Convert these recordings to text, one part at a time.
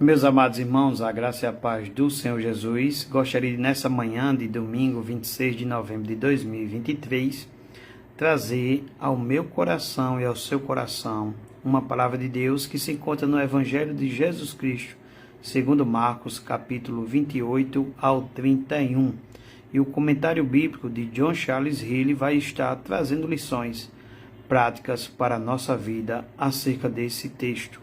Meus amados irmãos, a graça e a paz do Senhor Jesus, gostaria de nessa manhã de domingo 26 de novembro de 2023, trazer ao meu coração e ao seu coração uma palavra de Deus que se encontra no Evangelho de Jesus Cristo, segundo Marcos, capítulo 28 ao 31. E o comentário bíblico de John Charles Hill vai estar trazendo lições práticas para a nossa vida acerca desse texto.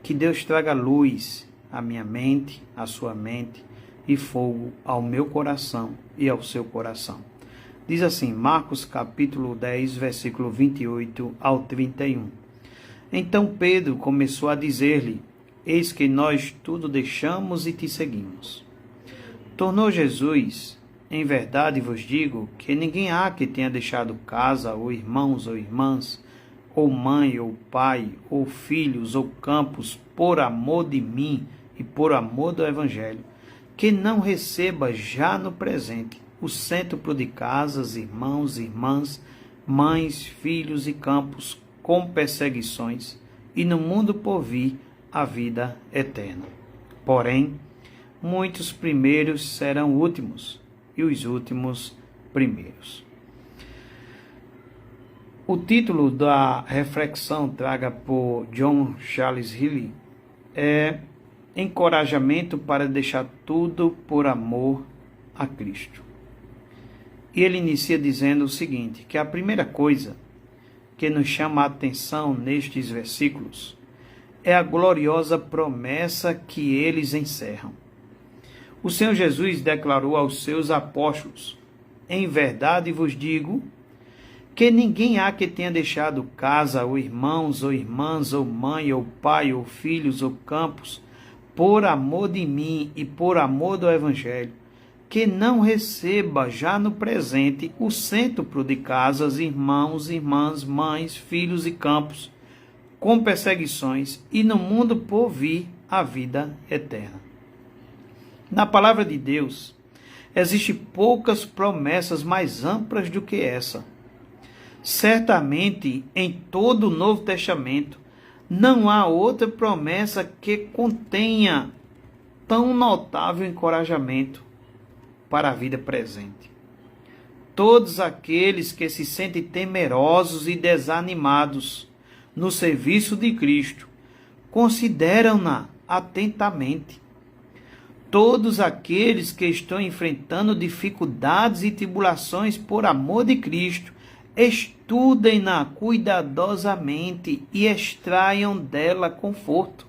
Que Deus traga luz à minha mente, à sua mente, e fogo ao meu coração e ao seu coração. Diz assim, Marcos capítulo 10, versículo 28 ao 31. Então Pedro começou a dizer-lhe, eis que nós tudo deixamos e te seguimos. Tornou Jesus, em verdade vos digo, que ninguém há que tenha deixado casa, ou irmãos ou irmãs, ou mãe, ou pai, ou filhos, ou campos, por amor de mim e por amor do Evangelho, que não receba já no presente o cêntuplo de casas, irmãos, irmãs, mães, filhos e campos, com perseguições, e no mundo por vir a vida eterna. Porém, muitos primeiros serão últimos, e os últimos primeiros. O título da reflexão traga por John Charles Hill é Encorajamento para deixar tudo por amor a Cristo. E ele inicia dizendo o seguinte, que a primeira coisa que nos chama a atenção nestes versículos é a gloriosa promessa que eles encerram. O Senhor Jesus declarou aos seus apóstolos, em verdade vos digo, que ninguém há que tenha deixado casa, ou irmãos, ou irmãs, ou mãe, ou pai, ou filhos, ou campos, por amor de mim e por amor do Evangelho, que não receba já no presente o cêntuplo de casas, irmãos, irmãs, mães, filhos e campos, com perseguições, e no mundo por vir a vida eterna. Na palavra de Deus, existem poucas promessas mais amplas do que essa. Certamente, em todo o Novo Testamento, não há outra promessa que contenha tão notável encorajamento para a vida presente. Todos aqueles que se sentem temerosos e desanimados no serviço de Cristo, consideram-na atentamente. Todos aqueles que estão enfrentando dificuldades e tribulações por amor de Cristo, estudem-na cuidadosamente e extraiam dela conforto.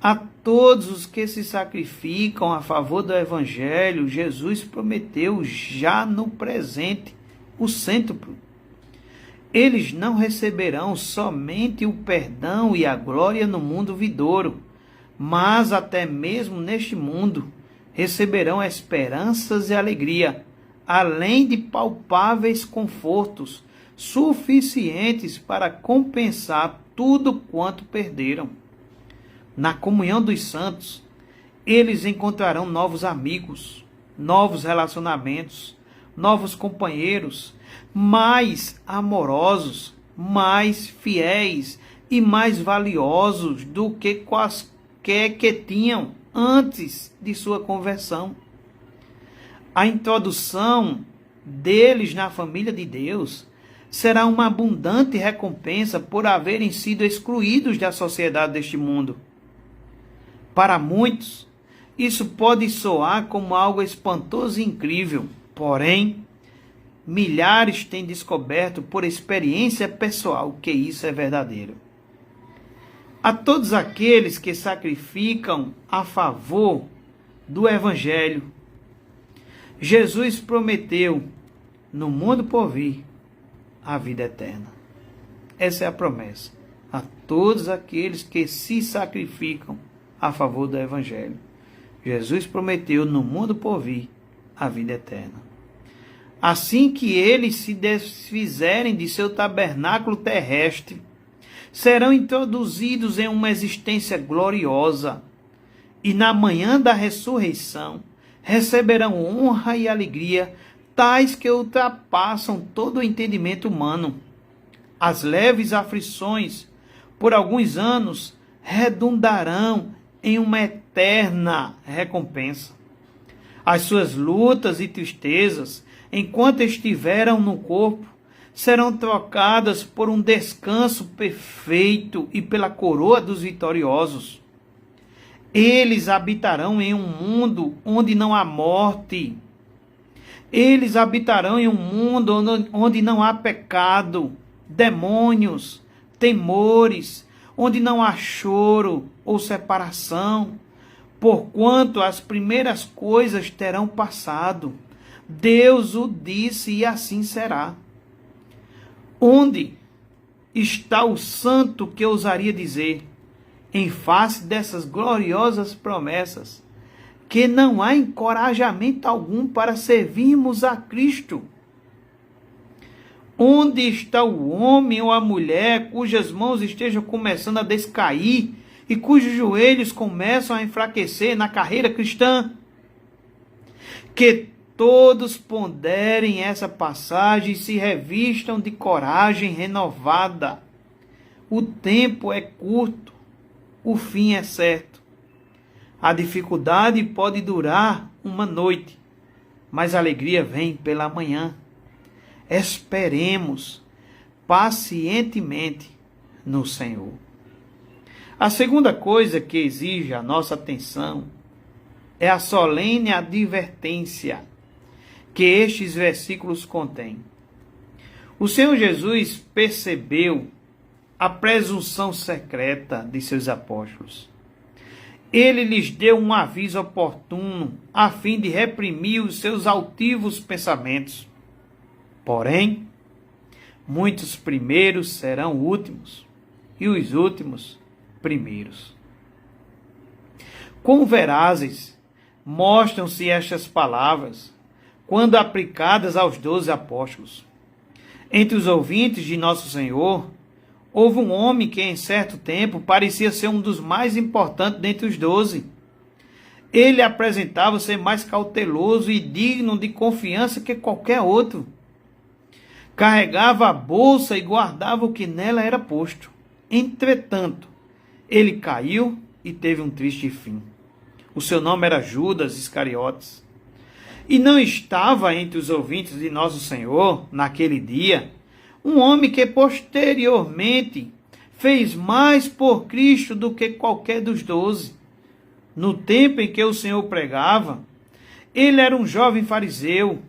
A todos os que se sacrificam a favor do Evangelho, Jesus prometeu já no presente o cêntuplo. Eles não receberão somente o perdão e a glória no mundo vindouro, mas até mesmo neste mundo receberão esperanças e alegria, além de palpáveis confortos suficientes para compensar tudo quanto perderam. Na comunhão dos santos, eles encontrarão novos amigos, novos relacionamentos, novos companheiros, mais amorosos, mais fiéis e mais valiosos do que quaisquer que tinham antes de sua conversão. A introdução deles na família de Deus será uma abundante recompensa por haverem sido excluídos da sociedade deste mundo. Para muitos, isso pode soar como algo espantoso e incrível, porém, milhares têm descoberto por experiência pessoal que isso é verdadeiro. A todos aqueles que sacrificam a favor do Evangelho, Jesus prometeu, no mundo por vir, a vida eterna. Essa é a promessa. A todos aqueles que se sacrificam a favor do Evangelho. Jesus prometeu, no mundo por vir, a vida eterna. Assim que eles se desfizerem de seu tabernáculo terrestre, serão introduzidos em uma existência gloriosa, e na manhã da ressurreição, receberão honra e alegria, tais que ultrapassam todo o entendimento humano. As leves aflições, por alguns anos, redundarão em uma eterna recompensa. As suas lutas e tristezas, enquanto estiveram no corpo, serão trocadas por um descanso perfeito e pela coroa dos vitoriosos. Eles habitarão em um mundo onde não há morte. Eles habitarão em um mundo onde não há pecado, demônios, temores, onde não há choro ou separação, porquanto as primeiras coisas terão passado. Deus o disse e assim será. Onde está o santo que ousaria dizer, em face dessas gloriosas promessas, que não há encorajamento algum para servirmos a Cristo? Onde está o homem ou a mulher cujas mãos estejam começando a descair e cujos joelhos começam a enfraquecer na carreira cristã? Que todos ponderem essa passagem e se revistam de coragem renovada. O tempo é curto, o fim é certo. A dificuldade pode durar uma noite, mas a alegria vem pela manhã. Esperemos pacientemente no Senhor. A segunda coisa que exige a nossa atenção é a solene advertência que estes versículos contêm. O Senhor Jesus percebeu a presunção secreta de seus apóstolos. Ele lhes deu um aviso oportuno a fim de reprimir os seus altivos pensamentos. Porém, muitos primeiros serão últimos e os últimos primeiros. Quão verazes mostram-se estas palavras quando aplicadas aos 12 apóstolos. Entre os ouvintes de Nosso Senhor, houve um homem que em certo tempo parecia ser um dos mais importantes dentre os 12. Ele apresentava ser mais cauteloso e digno de confiança que qualquer outro. Carregava a bolsa e guardava o que nela era posto. Entretanto, ele caiu e teve um triste fim. O seu nome era Judas Iscariotes. E não estava entre os ouvintes de Nosso Senhor, naquele dia, um homem que posteriormente fez mais por Cristo do que qualquer dos 12. No tempo em que o Senhor pregava, ele era um jovem fariseu,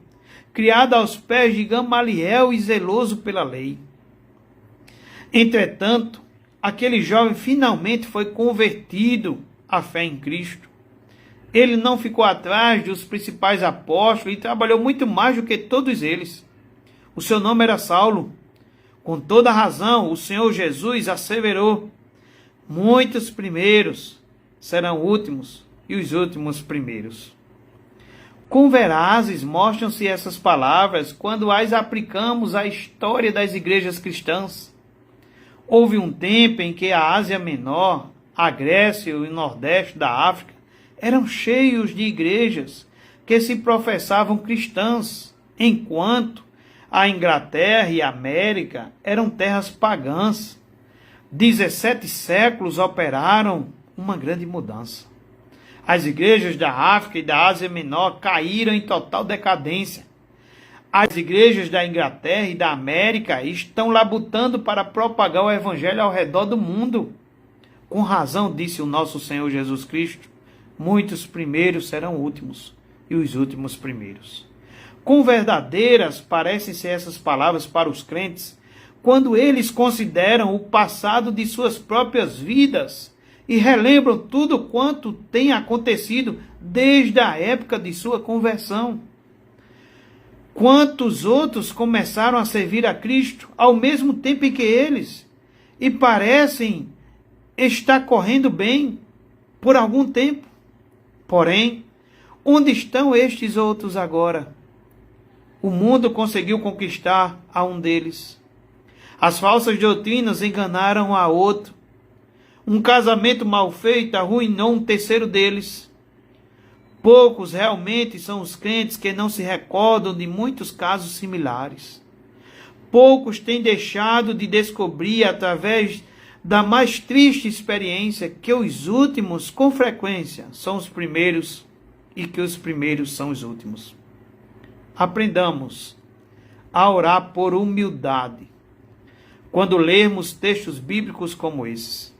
criado aos pés de Gamaliel e zeloso pela lei. Entretanto, aquele jovem finalmente foi convertido à fé em Cristo. Ele não ficou atrás dos principais apóstolos e trabalhou muito mais do que todos eles. O seu nome era Saulo. Com toda razão, o Senhor Jesus asseverou: muitos primeiros serão últimos e os últimos primeiros. Quão verazes mostram-se essas palavras quando as aplicamos à história das igrejas cristãs. Houve um tempo em que a Ásia Menor, a Grécia e o Nordeste da África eram cheios de igrejas que se professavam cristãs, enquanto a Inglaterra e a América eram terras pagãs. 17 séculos operaram uma grande mudança. As igrejas da África e da Ásia Menor caíram em total decadência. As igrejas da Inglaterra e da América estão labutando para propagar o evangelho ao redor do mundo. Com razão, disse o nosso Senhor Jesus Cristo, muitos primeiros serão últimos e os últimos primeiros. Quão verdadeiras parecem ser essas palavras para os crentes quando eles consideram o passado de suas próprias vidas e relembram tudo quanto tem acontecido desde a época de sua conversão. Quantos outros começaram a servir a Cristo ao mesmo tempo em que eles e parecem estar correndo bem por algum tempo. Porém, onde estão estes outros agora? O mundo conseguiu conquistar a um deles. As falsas doutrinas enganaram a outro. Um casamento mal feito arruinou um terceiro deles. Poucos realmente são os crentes que não se recordam de muitos casos similares. Poucos têm deixado de descobrir através da mais triste experiência que os últimos, com frequência, são os primeiros e que os primeiros são os últimos. Aprendamos a orar por humildade quando lermos textos bíblicos como esses.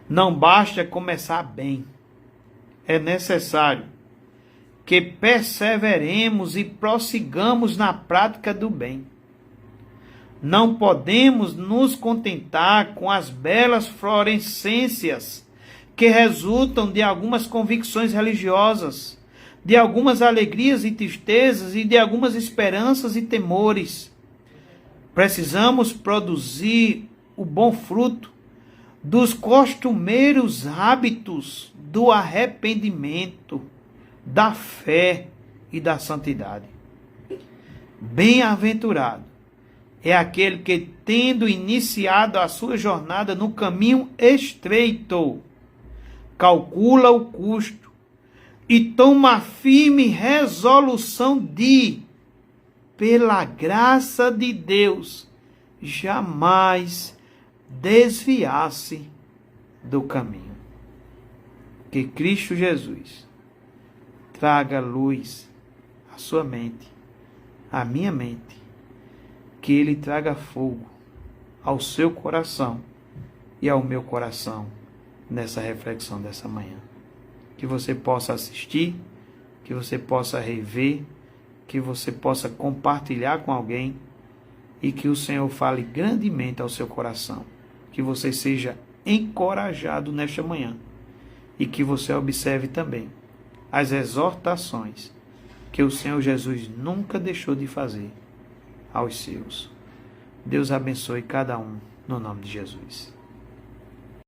Não basta começar bem. É necessário que perseveremos e prossigamos na prática do bem. Não podemos nos contentar com as belas florescências que resultam de algumas convicções religiosas, de algumas alegrias e tristezas e de algumas esperanças e temores. Precisamos produzir o bom fruto dos costumeiros hábitos do arrependimento, da fé e da santidade. Bem-aventurado é aquele que, tendo iniciado a sua jornada no caminho estreito, calcula o custo e toma a firme resolução de, pela graça de Deus, jamais desviar-se do caminho. Que Cristo Jesus traga luz à sua mente, à minha mente, que Ele traga fogo ao seu coração e ao meu coração nessa reflexão dessa manhã. Que você possa assistir, que você possa rever, que você possa compartilhar com alguém e que o Senhor fale grandemente ao seu coração. Que você seja encorajado nesta manhã e que você observe também as exortações que o Senhor Jesus nunca deixou de fazer aos seus. Deus abençoe cada um no nome de Jesus.